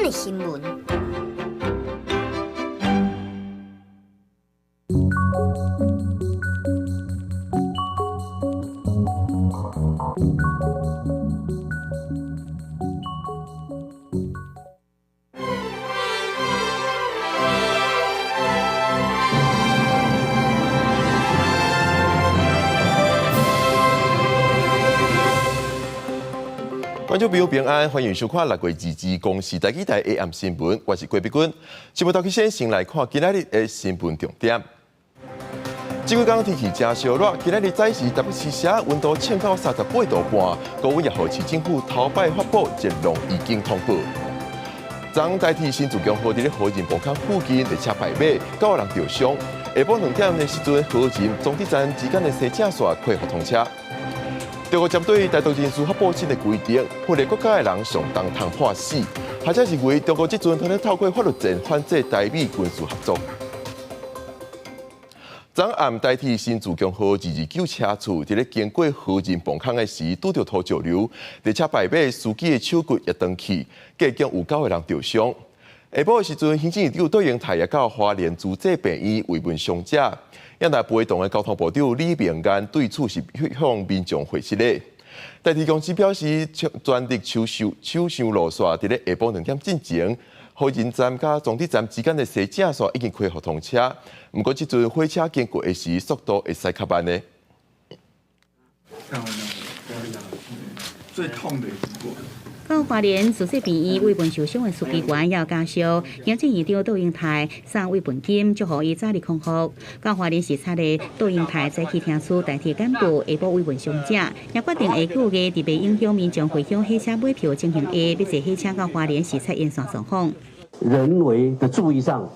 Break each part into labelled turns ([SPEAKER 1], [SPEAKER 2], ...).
[SPEAKER 1] 的新闻。
[SPEAKER 2] 观众朋友平安，欢迎收看6月2日公视台记台 AM 新闻，我是郭碧君。新闻头起先来看今仔日的新闻重点。这几天天气真烧热，今仔日早时台北市社温度降到38度半，高温也号市政府头摆发布热浪已经通报。昨代替新竹江河在河仁磅坑附近列车败马，9个人受伤。下晡2点的时阵，河仁总站站之间的西正线恢复通车。中国针对台独人士发布新的规定，呼吁国家的人上当通判死，或者认为中国这阵可能透过法律战反制台美军事合作。昨暗代替新竹江河229车处，伫咧经过河仁磅坑的时，拄到土石流，列车败马，司机的手骨也断去，计共有9个人受伤。下晡的时阵，行政院长杜永泰也到花莲主治病院慰问伤者。也来陪同的交通部长李明安对此是向民众回示的。台铁公司表示，全力抢修路线，伫咧下晡2点进前，河仁站甲总站站之间的西正线已经恢复通车。不过，这阵火车经过的时，速度会使较慢的。
[SPEAKER 3] 最痛的经过。
[SPEAKER 4] 到花莲主治病院慰问受伤的司机员也有家属，行政院长杜永泰送慰问金，祝福伊早日康复。到花莲视察的杜永泰早起听取台铁干部下晡慰问伤者，也决定下9月伫未影响民众回乡火车买票进行要坐火车到花莲视察沿线状况。
[SPEAKER 5] 人为的注意上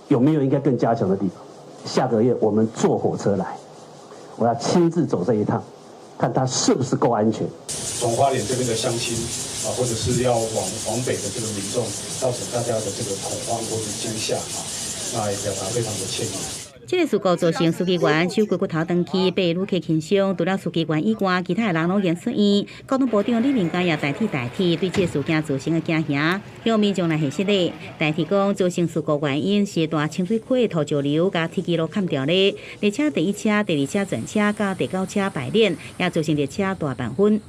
[SPEAKER 5] 有没有应该更加强的地方？下个月我们坐火车来，我要亲自走这一趟。看它是不是够安全。
[SPEAKER 6] 从花莲这边的乡亲啊，或者是要往北的这个民众，造成大家的这个恐慌或者惊吓啊，那也表达非常的歉意。
[SPEAKER 4] 这个事故造成司机员手骨骨头断去，被旅客轻伤。除了司机员以外，其他的人拢验出院。交通部长李明嘉也代替对这个事件造成的惊吓，向民众来解释的。代替讲，造成事故原因是大清水溪的土石流甲铁基路砍掉的。列车第1车、第2车转车甲第9车排练，也造成列车大半昏。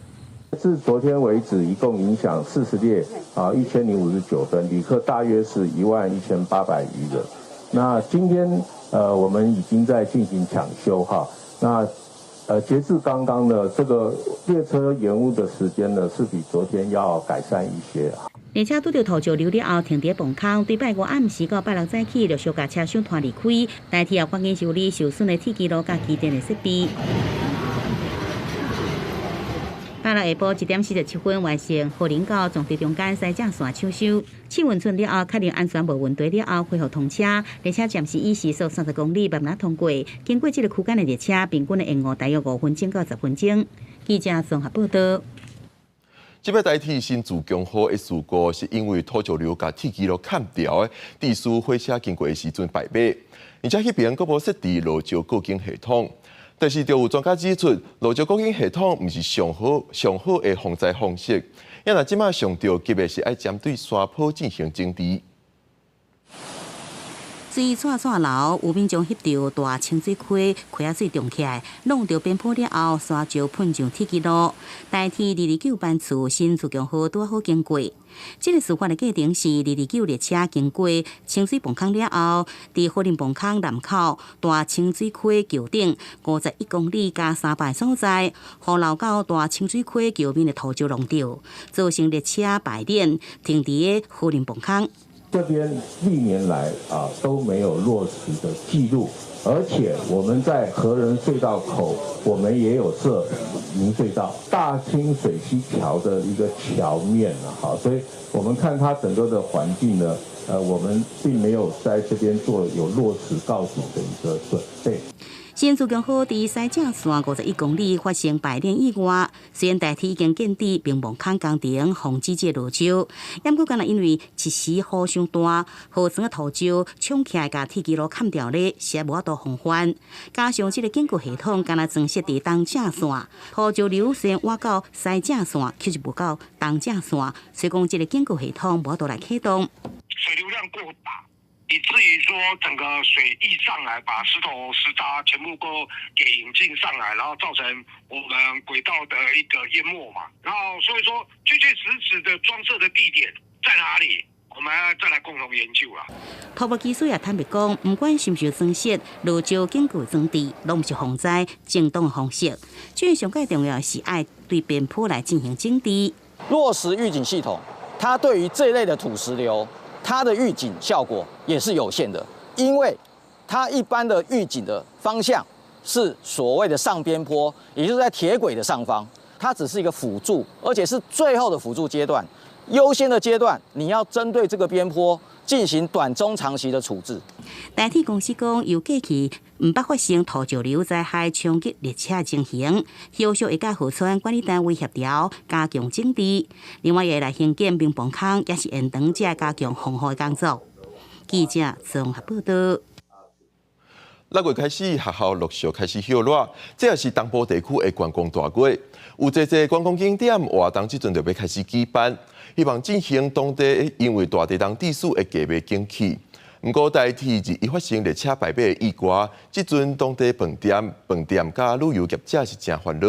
[SPEAKER 7] 至昨天为止，一共影响40列1059人，旅客大约是11800余人。那今天我们已经在进行抢修哈。那截至刚刚呢，这个列车延误的时间呢是比昨天要改善一些。
[SPEAKER 4] 列车拄到土石流了后，停伫磅坑，对拜5暗时到拜6早起，陆续把车厢拖离开，代替也赶紧修理受损的铁基路甲机电的设备。拜6下晡1点47分完成河仁到总站中间西正线抢修，试运村了后，确认安全无问题了后，恢复通车。列车暂时以时速30公里慢慢通过，经过这个区间的列车，平均的延误大约5分钟到10分钟。记者综合报道。
[SPEAKER 2] 这摆代替新竹江河的事故，是因为土石流甲铁基路砍掉的，致使火车经过的时阵败马，而且迄边佫无设置路桥过境系统。但是，就有专家指出，路桥过境系统毋是上好的防灾方式，因若即马上着急的是爱针对山坡进行整治。
[SPEAKER 4] 水串流，有民众翕到大清水溪溪水涨起来，弄到边坡了后，山石喷上铁基路，代替229班次新竹江河拄好经过。这个事发的过程是229列车经过清水磅坑了后，伫河仁磅坑南口大清水溪桥顶51公里加300所在，互流到大清水溪桥面的土石弄掉，造成列车排练停伫个河仁磅坑。
[SPEAKER 7] 这边历年来都没有落实的记录，而且我们在河仁隧道口，我们也有设明隧道，大清水溪桥的一个桥面所以我们看它整个的环境呢，我们并没有在这边做有落实告警的一个准备。
[SPEAKER 4] 新竹公路伫西正线51公里发生排练意外，虽然代替已经建置并无空工程防止这落石，不过敢若因为一时雨伤大，河床的土石冲起来，甲铁基路砍掉咧，实无法度防范。加上这个坚固系统敢若装设伫东正线，土石流线挖到西正线，其实无到东正线，所以讲这个坚固系统无法度来启动。
[SPEAKER 1] 水流量过大，以至于说整个水溢上来，把石头石渣全部都给引进上来，然后造成我们轨道的一个淹没嘛。然后所以说确确实实的装设的地点在哪里，我们再来共同研究啦。
[SPEAKER 4] 土木技术也坦白讲，不管是不是装设路石坚固装置，拢不是防灾正当的方式。最上界重要是爱对边坡来进行整治，
[SPEAKER 3] 落实预警系统，它对于这一类的土石流，它的预警效果也是有限的，因为它一般的预警的方向是所谓的上边坡，也就是在铁轨的上方，它只是一个辅助，而且是最后的辅助阶段。优先的阶段，你要针对这个边坡进行短中长期的处置。
[SPEAKER 4] 台铁公司讲，由过去唔捌发生土石流灾害冲击列车情形，后续会甲河川管理单位协调，加强整治。另外，也来兴建冰棚坑，也是延长加强防护的工作。记者综合报道。
[SPEAKER 2] 6月开始，学校陆续开始休热，这也是东部地区的观光大月。有侪观光景点活动，即阵就要开始举办，希望振兴当地因为大地动地势的价卖景气。不过，代替是伊发生列车败卖的意外，即阵当地饭店甲旅游业者是真烦恼。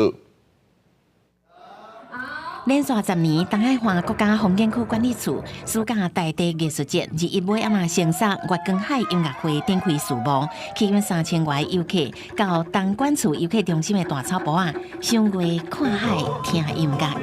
[SPEAKER 8] 连续10年，东海岸国家风景区管理处暑假大地艺术节21尾暗成杀月光海音乐会展开序幕，吸引3000外游客到东管处游客中心的大草坡赏月、看海、听音乐。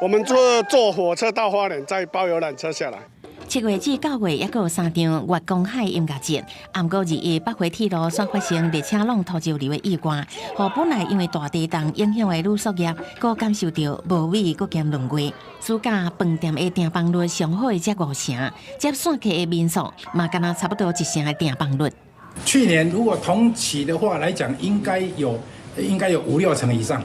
[SPEAKER 9] 我们坐火车到花莲，再包游览车下来。
[SPEAKER 8] 7月至9月，也有3场月光海音乐节。不过2月北回铁路所发生列车弄土石流的意外，和本来因为大地震影响的旅宿业，佫感受到无味佫兼沦月。暑假饭店的订房率上好的才5成，接线客的民宿嘛，敢若差不多1成的订房率。
[SPEAKER 10] 去年如果同期的话来讲，应该有5-6成以上。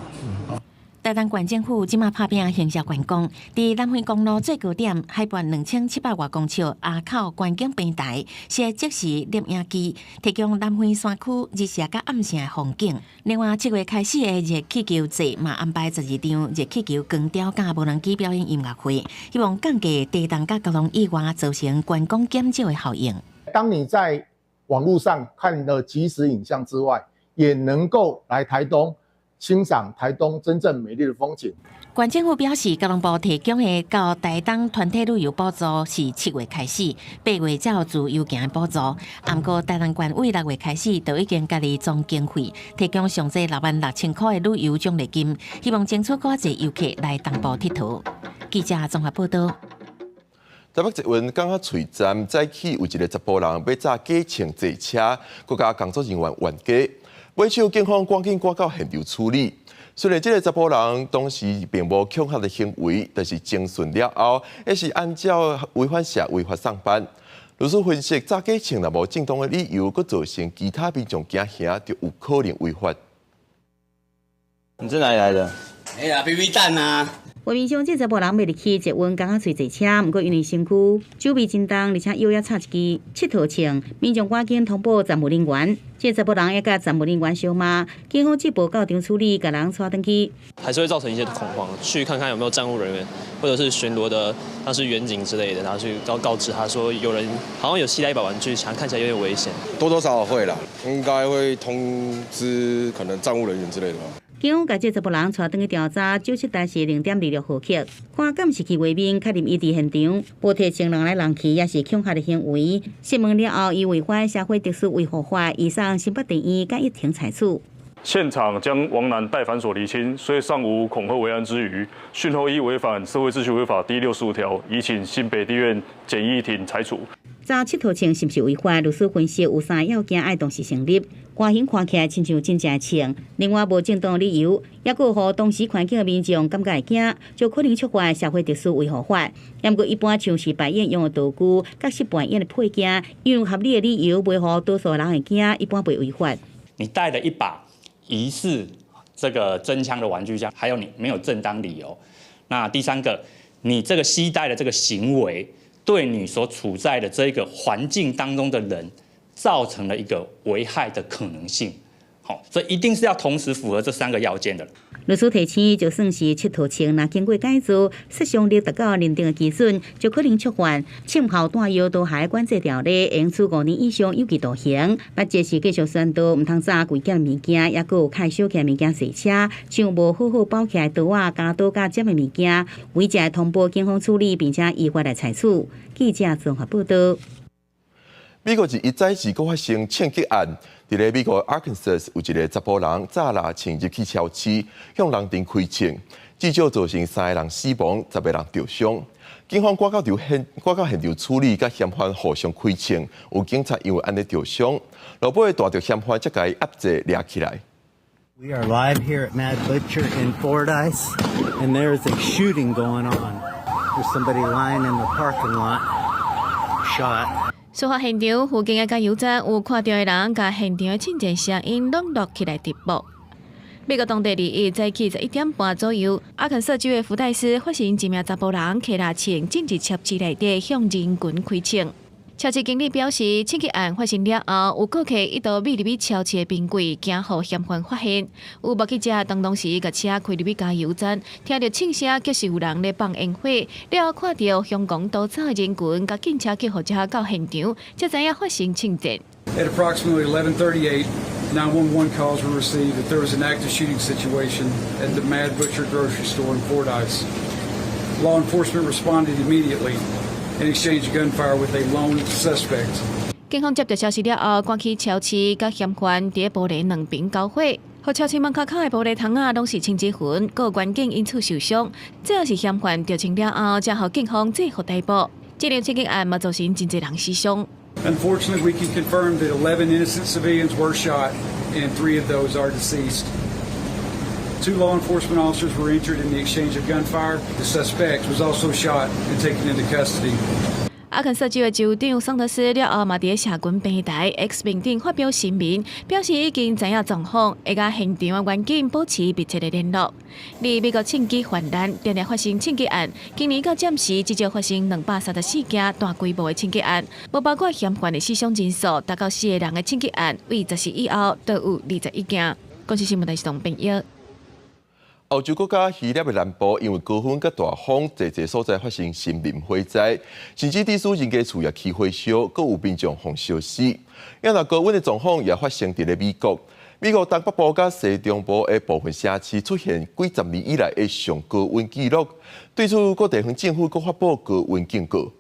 [SPEAKER 8] 台东县政府即马拍拼行销观光，伫南回公路最高点海拔2700外公尺崖口观景平台设即时摄影机，提供南回山区日射甲暗时的风景。另外，7月开始的热气球节嘛安排12场热气球光雕甲无人机表演音乐会，希望降低地动甲交通意外造成观光减少的效应。
[SPEAKER 11] 当你在网络上看了即时影像之外，也能够来台东欣赏台东真正美丽的风景。
[SPEAKER 8] 县政府表示，交通部提供的到台东团体旅游补助是7月开始，8月才有自由行的补助。不过，台东县为6月开始就已经家己总经费，提供上济66000块的旅游奖励金，希望争取更多游客来东部佚佗。记者综合报道。
[SPEAKER 2] 台北捷运港仔喙站早起有一个查甫人要炸假枪坐车，国家工作人员冤家。尾手警方赶紧赶到现场处理。虽然这个查甫人当时并无恐吓的行为，但是侦讯了后，也是按照违反社违法上班。律师分析，炸假枪若无正当的理由，佫造成其他民众惊吓，就有可能违法。
[SPEAKER 3] 你是哪里来的？
[SPEAKER 12] 哎呀，BB 弹啊！
[SPEAKER 4] 画面上，这查甫人要入去捷运港仔喙坐车，不过因为身躯酒味真重，而且腰也插一支七头枪，民众赶紧通报站务人员。这查甫人也甲站务人员相骂，警方接报到场处理，把人带回去。
[SPEAKER 13] 还是会造成一些恐慌，去看看有没有站务人员或者是巡逻的，像是员警之类的，然后去告知他说有人好像有携带一把玩具枪，看起来有点危险。
[SPEAKER 14] 多多少少会啦，应该会通知可能站务人员之类的吧。
[SPEAKER 4] 警方把这查甫人带回去调查，97台是0.26号客，看敢是去画面，确认伊伫现场，无提枪人来人去，也是恐吓的行为。审问了后，伊违反社会特殊维护法，移送新北地院甲一庭裁处。
[SPEAKER 15] 现场将王男带反所厘清，虽尚无恐吓为安之余，讯后依违反社会秩序违法第65条，移请新北地院简易庭裁处。
[SPEAKER 4] 炸七头枪是不是违法？律师分析有3要件爱同时成立，外形看起来亲像真正枪，另外无正当理由，也有互当时环境的民众感觉会惊，就可能触犯社会特殊维护法。不过一般像是排演用的道具、角色扮演的配件，因为合理的理由袂互多数人会惊，一般袂违法。
[SPEAKER 16] 你带了一把疑似这个真枪的玩具枪，还有你没有正当理由。那第三个，你这个携带的这个行为，对你所处在的这个环境当中的人，造成了一个危害的可能性。好，这一定是要同时符合这3个要件的。
[SPEAKER 4] 律师提醒，就算是窃盗枪，若经过改造，杀伤力达到认定的基准，就可能触犯《枪炮弹药毒害管制条例》，应处5年以上有期徒刑。或者是继续宣导，唔通揸贵价物件，也有开小件物件洗车，像无好好包起来刀啊、加刀加尖的物件，违者通报警方处理，并且依法来采取。记者综合报道。
[SPEAKER 2] 美国一早时佫发生枪击案，伫咧美国 Arkansas 有一个查甫人早拉潜入去超市，向人群开枪，至少造成3个人死亡，10个人受伤。警方赶到现场处理，甲嫌犯互相开枪，有警察因为安尼受伤，路尾大着嫌犯才甲伊压制抓起来。
[SPEAKER 17] We are live here at Mad Butcher in Fordyce, and there is a shooting going on. There's somebody lying in the parking lot, shot.
[SPEAKER 8] 事发现场附近的加油站有看到的人，甲现场的庆祝声音拢录起来直播。美国当地2日早起11点半左右，阿肯色州的福代斯发生一名查甫人骑拉枪进入超市内底向人群开枪。超市经理表示，枪击案发生了后，有顾客一度秘入去超市的冰柜，惊互嫌犯发现。有目击者当时甲车开入去加油站，听到枪声，即是有人咧放烟火，了后看到向光逃走的人群，甲警车救护车到现场，才知影发生枪战。
[SPEAKER 18] At approximately 11:38, 911 calls were received that there was an active shooting situation at the Mad Butcher grocery store in Fordyce. Law enforcement responded immediately.In exchange gunfire with a lone suspect.
[SPEAKER 8] 警方接到消息了后，赶去超市，甲嫌犯伫玻璃两边交火，互超市门口口的玻璃窗啊，拢是青之痕，各员警因此受伤。最后是嫌犯着枪了后，才互警方制服逮捕。这场枪击案嘛，造成真侪人死伤。
[SPEAKER 18] Unfortunately, we can confirm that 11 innocent civilians were shot, and 3 of those are deceased. 2 law enforcement officers were injured in the exchange of gunfire. The suspect was also shot and taken into custody.
[SPEAKER 8] 阿肯色州的州长桑德斯了后，嘛伫社群平台 X 平顶发表声明，表示已经知影状况，会甲现场的员警保持密切的联络。离美国枪击泛滥，常常发生枪击案，今年到暂时至少发生234件大规模的枪击案，无包括嫌犯的死伤人数达到4个人的枪击案，为10日以后都有21件。公司新闻台是同编译。
[SPEAKER 2] 欧洲国家希腊的南部因为高温甲大风，侪所在发生森林火灾，甚至地区人家厝也起火烧，阁有民众互烧死。因那高温的状况也发生伫咧美国，美国东北部甲西中部的部分城市出现几十年以来的上高温纪录。对此，各地方政府阁发布高温警告。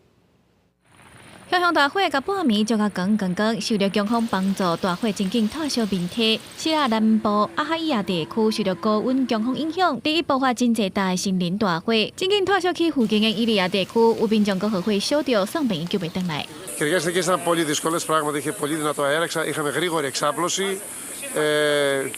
[SPEAKER 8] 向向大火甲半暝就甲光，受到警方帮助，大火真紧退烧面体。希腊南部阿哈伊亚地区受到高温强风影响，第一爆发真侪大的森林大火，真紧退烧区附近的伊利亚地区有民众搁火火烧着，送病救袂倒来。
[SPEAKER 19] Κυριακές ήταν πολύ δύσκολες, πράγματι είχε πολύ δυνατό αέρα, είχαμε γρήγορη εξάπλωση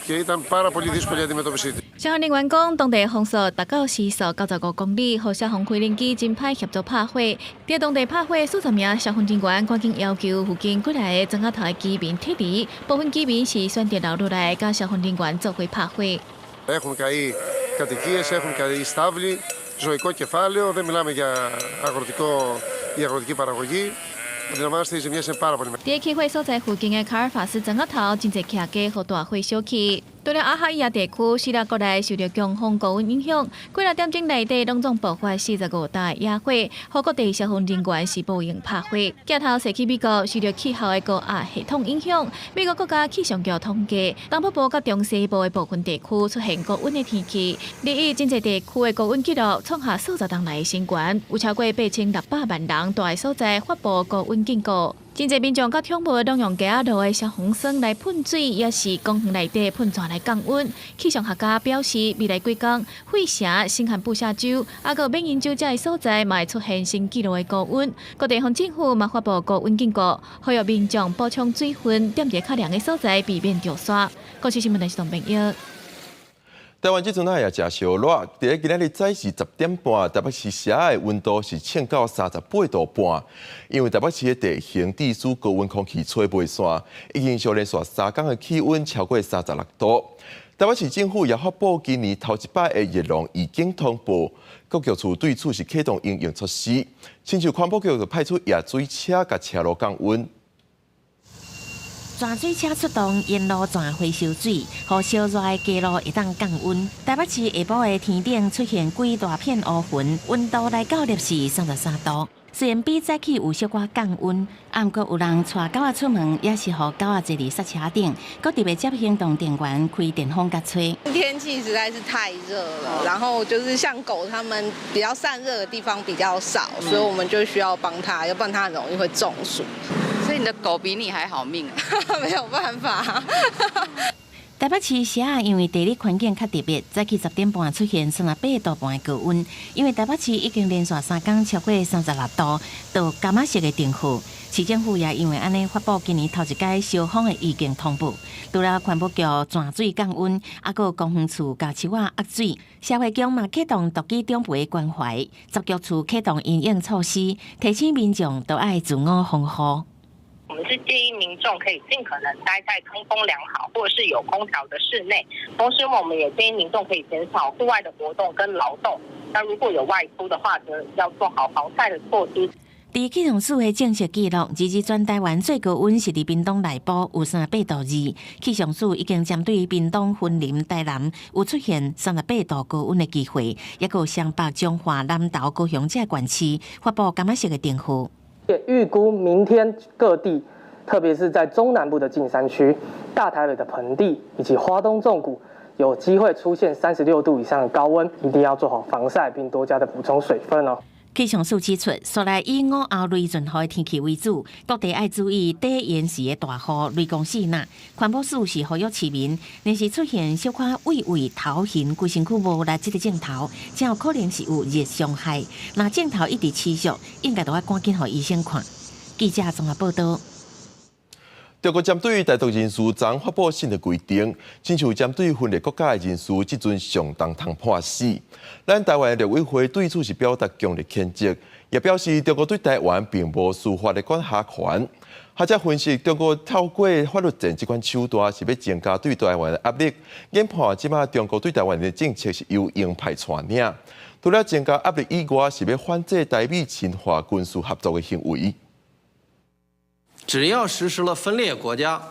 [SPEAKER 19] και ήταν πάρα πολύ δύσκολη η αντιμετώπιση της.
[SPEAKER 8] 消防人员讲，当地风速达到时速95公里，互消防开冷机真歹协助拍火。伫当地拍火数十名消防人员赶紧要求附近过来的庄仔头的居民撤离，部分居民是选择留落来，甲消防人员做伙拍火。
[SPEAKER 19] Έχουν καεί κατοικίες, έχουν καεί στάβλοι, ζωικό κεφάλαιο, δεν μιλάμε για αγροτική παραγωγή.
[SPEAKER 8] 伫起火所在附近的卡尔法斯庄仔头，真侪徛家互大火烧起。除了阿哈伊亚地区，希腊国内受到强风高温影响，几多点钟内底拢总爆发45大野火，互各地消防人员是无用拍火。镜头射去美国，受到气候的高压系统影响，美国国家气象局统计，东北部甲中西部的部分地区出现高温的天气。日真侪地区的高温记录创下数十年来的新高，有超过8600万人住的所在发布高温警告。真侪民众甲宠物拢用加热的消防栓来喷水，也是公园内底喷泉来降温。气象学家表示，未来几天，费城、新罕布夏州、个缅因州这些所在，嘛会出现新纪录的高温。各地方政府嘛发布高温警告，呼吁民众补充水分，踮伫较凉的所在，避免着雪。国际新闻台是同朋友。
[SPEAKER 2] 台湾即阵也真烧热，伫咧今仔日早时10点半，台北市社的温度是降到38度半。因为台北市的地形地处高温空气吹袂线，已经连续3天的气温超过36度。台北市政府也发布今年头一摆的热浪已经通报，各局处对此是启动应用措施。亲像环保局就派出夜水车甲车路降温。
[SPEAKER 8] 泉水车出动，沿路泉回收水，互烧热的街路会当降温。台北市下晡的天顶出现几大片乌云，温度来到摄氏33度。虽然比早起有小可降温，不过有人带狗仔出门，也是互狗仔坐伫刹车顶，搁特别接行动电源开电风甲吹。
[SPEAKER 20] 天气实在是太热了，然后就是像狗它们比较散热的地方比较少，所以我们就需要帮它，要不然它很容易会中暑。
[SPEAKER 21] 所以你的狗比你还好命啊！
[SPEAKER 20] 没有办法。
[SPEAKER 8] 台北市社因为地理环境较特别，早起10点半出现38度半的高温，因为台北市已经连续3天超过36度，到柑仔色的定负。市政府也因为安尼发布今年头一届烧风的预警通报，除了环保局泉水降温，还有公园处甲树仔压水，社会局嘛启动独居长辈的关怀，十局处启动因应措施，提醒民众都爱自我防护。
[SPEAKER 22] 我们是建议民众可以尽可能待在通风良好或者是有空调的室内，同时我们也建议民众可以减少户外的活动跟劳动。那如果有外出的话，则要做好防晒的措施。
[SPEAKER 8] 伫气象署的正式记录，全台湾最高温是伫屏东内部有38度2。气象署已经针对屏东、云林、台南有出现38度高温的机会，也有双北、彰化、南投、高雄这县市发布柑仔色的警告。
[SPEAKER 23] 也预估明天各地，特别是在中南部的近山区、大台北的盆地以及花东纵谷，有机会出现36度以上的高温，一定要做好防晒，并多加的补充水分哦。
[SPEAKER 8] 气象署指出，素来以午后雷阵雨的天气为主，各地爱注意低延时的大雨、雷公四那。环保署是呼吁市民，若是出现小可畏畏、头晕、规身躯无力这个症头，真有可能是有热伤害。若症头一直持续，应该都要赶紧给医生看。记者综合报道。
[SPEAKER 2] 中国针对台独人士昨发布新的规定，亲像针对分裂国家的人士，即阵上当通判死。咱台湾陆委会对此是表达强烈谴责，也表示中国对台湾并无司法的管辖权。学者分析，中国透过法律战这款手段，是要增加对台湾的压力。研判即马中国对台湾的政策是由鹰派带领，除了增加压力以外，是要反制台美侵华军事合作的行为。
[SPEAKER 24] 只要实施了分裂国家、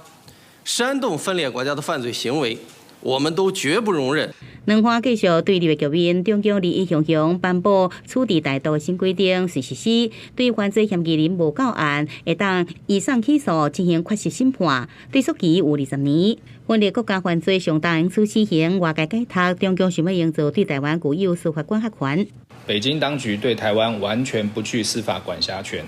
[SPEAKER 24] 煽动分裂国家的犯罪行为，我们都绝不容忍。
[SPEAKER 4] 两方继续对立的局面，中共利益雄雄颁布处置台独新规定，是实施对犯罪嫌疑人无告案，会当移送起诉进行确实审判，追诉期有20年。分裂国家犯罪上大刑处死刑，外界解读中共想要营造对台湾具有司法管辖权。
[SPEAKER 25] 北京当局对台湾完全不具司法管辖权，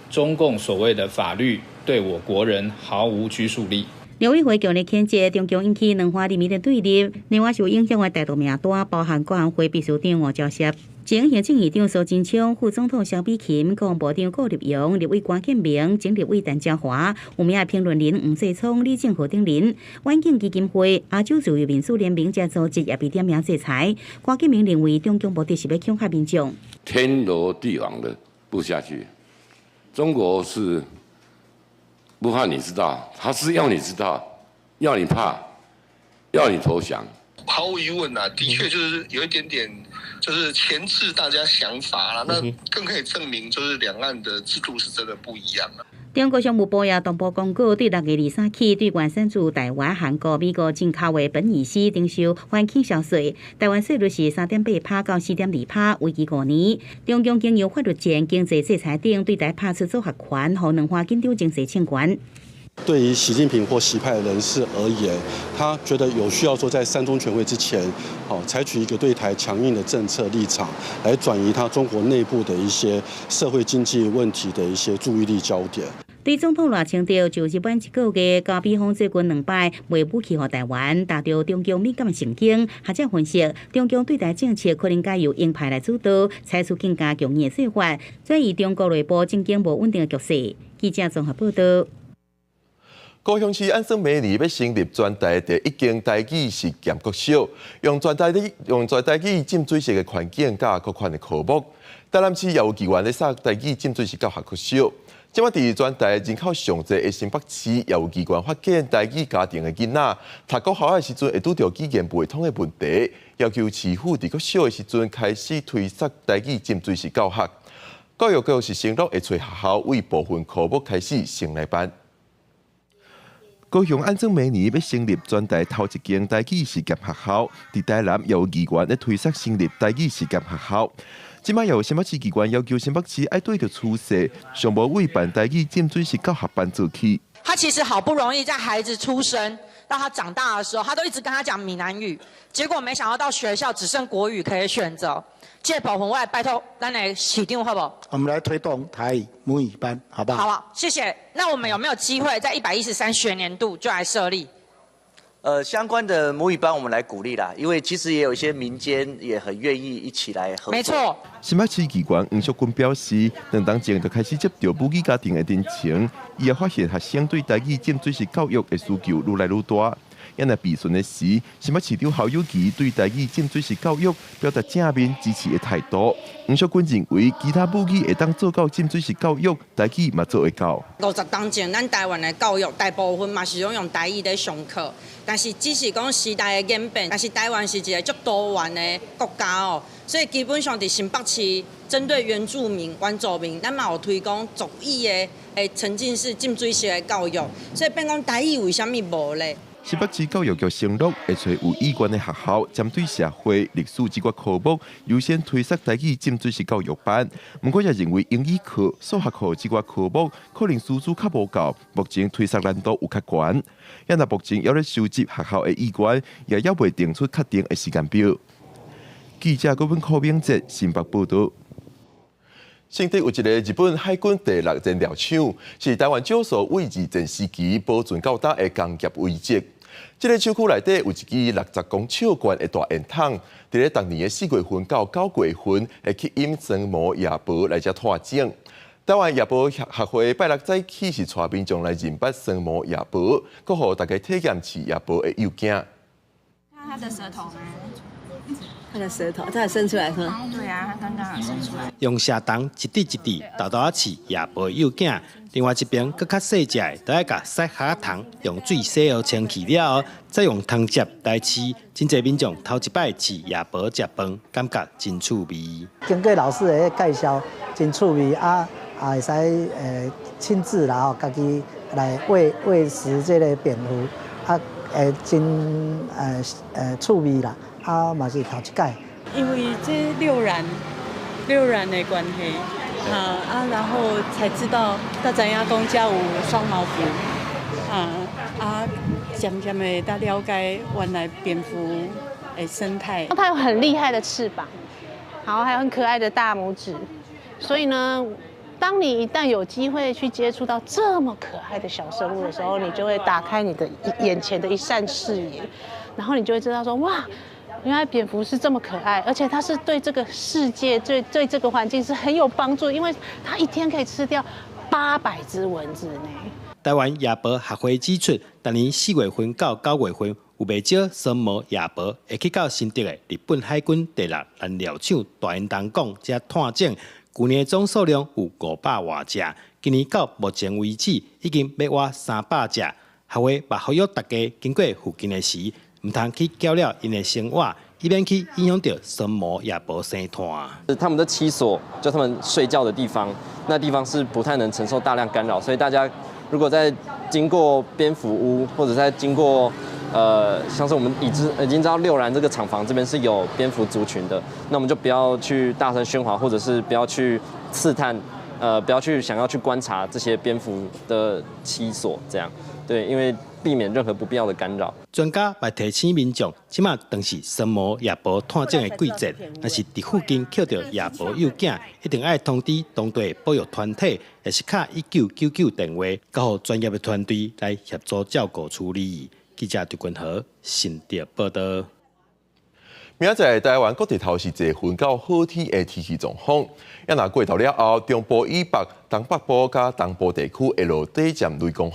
[SPEAKER 25] 中共所谓的法律对我国人毫无拘束力。
[SPEAKER 4] 陆委会强烈谴责中共引起两方人民的对立，另外受影响的台独名单包含国安会秘书长吴钊燮、前行政院长苏贞昌、副总统萧美琴、国防部长顾立雄、立委关建明、前立委陈嘉华、有名的评论人吴世聪、李正浩等人。环境基金会、亚洲自由民主联盟等组织也被点名制裁。关建明认为中共目的是要恐吓民众，
[SPEAKER 26] 天罗地网的布下去。中国是不怕你知道，他是要你知道，要你怕，要你投降。
[SPEAKER 27] 毫无疑问啊，的确就是有一点点，就是钳制大家想法啦。那更可以证明，就是两岸的制度是真的不一样啊。
[SPEAKER 4] 中国商务部也同步公告，对6月23起对原产自台湾、韩国、美国进口的苯乙烯征收反倾销税，台湾税率是3.8%到4.2%，为期5年。中共经由法律战、经济制裁等对台拍出组合拳，让两方紧张经济侵权。
[SPEAKER 28] 对于习近平或习派人士而言，他觉得有需要说在3中全会之前，采取一个对台强硬的政策立场，来转移他中国内部的一些社会经济问题的一些注意力焦点。
[SPEAKER 4] 对总统赖清德就日本1个月交美方做军2摆，卖武器予台湾，达到中共敏感的神经。学者分析，中共对台政策可能该由鹰派来主导，采取更加强硬的做法，转移中国内部政经无稳定的局势。记者综合报道。
[SPEAKER 2] 高雄市安顺明年要成立全台第一间台语实验国小，用全台语浸水式的环境甲各款的科目。台南市也有机关咧设台语浸水式教学国小。即摆伫全台人口上侪的新北市，也有机关发现台语家庭的囡仔读国校的时阵会拄到语言不会通的问题，要求市府伫国小的时阵开始推设台语浸水式教学。教育局是承诺会找学校为部分科目开始先来班。高雄安顺明年要成立全台头一间台语实验学校，伫台南也有机关咧推设成立台语实验学校。即摆有新北市机关要求新北市爱对着趋势，上无为办台语浸水式教学班做起。
[SPEAKER 1] 他其实好不容易在孩子出生到他长大的时候，他都一直跟他讲闽南语，结果没想到到学校只剩国语可以选择。这部分我也拜托咱的市长好不好？
[SPEAKER 3] 我们来推动台语母语班，好不好？
[SPEAKER 1] 好，谢谢。那我们有没有机会在113学年度就来设立？
[SPEAKER 5] 相关的母语班我们来鼓励啦，因为其实也有一些民间也很愿意一起来合作。
[SPEAKER 1] 没错。
[SPEAKER 2] 新北市机关黄淑君表示，两当前就开始接到母语家庭的申请，伊也发现学生对台语浸水式教育的需求愈来愈大。因在闭巡的时，新北市长侯友宜对台语浸水式教育表达正面支持的态度。黄淑君认为，其他母语会当做到浸水式教育，台语嘛做会到。
[SPEAKER 1] 50当前，咱台湾的教育大部分嘛是用台语在上课，但是只是讲时代的演变，但是台湾是一个足多元的国家哦，所以基本上伫新北市针对原住民、原住民，咱嘛有推广族语的沉浸式浸水式的教育，所以变讲台语为什么无咧？
[SPEAKER 2] 新北市教育局承诺会找有意愿的学校，针对社会、历史这个科目，优先推设台语浸水式教育班。不过也认为英语课、数学课这个科目可能师资较无够，目前推设难度有较悬。因那目前要咧收集学校的意愿，也还未定出确定的时间表。记者郭文柯明哲新北报道。新竹有一个日本海军第6燃料厂，是台湾少数为二战时期保存较大的工业遗迹。这个厂区内底有一支60公尺高的大烟筒，伫咧当年的4月份到9月份会去引生模夜婆来遮探景。台湾夜婆协会拜6早起是带民众来认捌生模夜婆，佮互大家体验饲夜婆的诱景。
[SPEAKER 6] 看它的舌头吗？
[SPEAKER 7] 它的舌头，它有伸出来喝。
[SPEAKER 6] 对啊，它刚刚有伸出来。
[SPEAKER 9] 用蛇筒一滴一滴豆豆饲夜婆幼囝，另外一边搁较细只的，都爱甲洗虾糖用水洗好清气了后，再用汤汁来饲。真侪民众头一摆饲夜婆食饭，感觉真趣味。
[SPEAKER 10] 经过老师的介绍，真趣味啊，也会使亲自啦吼，家己来喂食这个蝙蝠啊，真趣味啦。啊，嘛是头一届。
[SPEAKER 11] 因为这六染的关系，然后才知道大展亚公家有双毛蝠，渐渐的大了解原来蝙蝠的生态。
[SPEAKER 29] 它有很厉害的翅膀，然后还有很可爱的大拇指，所以呢，当你一旦有机会去接触到这么可爱的小生物的时候，你就会打开你的眼前的一扇视野，然后你就会知道说，哇。原来蝙蝠是这么可爱，而且它是对这个世界、对这个环境是很有帮助，因为它一天可以吃掉800只蚊子呢。
[SPEAKER 9] 台湾夜婆协会指出，当年4月份到9月份，有不少生模夜婆会去到新竹的日本海军第6燃料厂大烟筒港遮探景，去年总数量有500多只，今年到目前为止已经要挖300只。协会也呼吁大家经过附近的时，唔通去搅了因的生活，以免去影响到生模夜婆生团。
[SPEAKER 30] 他们的栖所，就他们睡觉的地方，那地方是不太能承受大量干扰，所以大家如果在经过蝙蝠屋，或者在经过像是我们已经知道6燃这个厂房这边是有蝙蝠族群的，那我们就不要去大声喧哗，或者是不要去刺探，不要去想要去观察这些蝙蝠的栖所，这样对，因为避免任何不必要的干扰。
[SPEAKER 9] 专家也提醒民众，即马当是生模夜婆探景的季节，若是伫附近捡到夜婆幼囝，一定要通知当地保育团体，也是打1999电话，交予专业的团队来协助照顾处理。记者杜君和新竹报道。
[SPEAKER 2] 明仔载台湾各地头是一个云到好天的天气状况。要拿过头了后，中部以北、东北部加东部地区会落短暂雷公雨，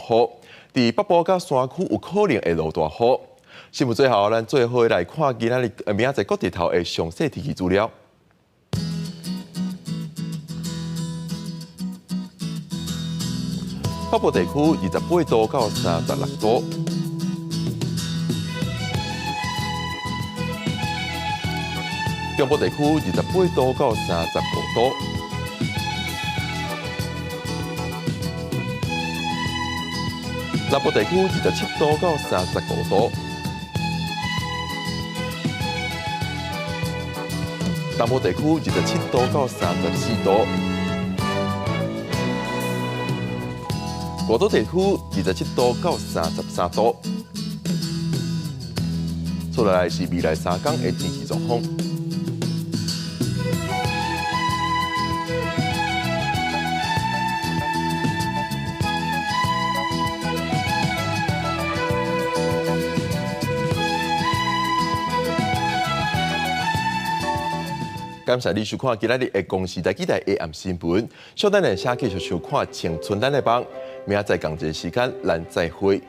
[SPEAKER 2] 伫北部加山区有可能会落大雨。新闻最后，咱最后来看今仔日明仔载各地头的详细天气资料。北部地区28度到36度，中部地区28度到35度，南部地区27度到35度，东部地区27度到34度。高岛地区27度到33度。接下来是未来3天的天气状况。感谢你收看今日的公视台记台 AM 新闻。稍等下下继续收看青春咱的帮。明仔载同一时间，咱再会。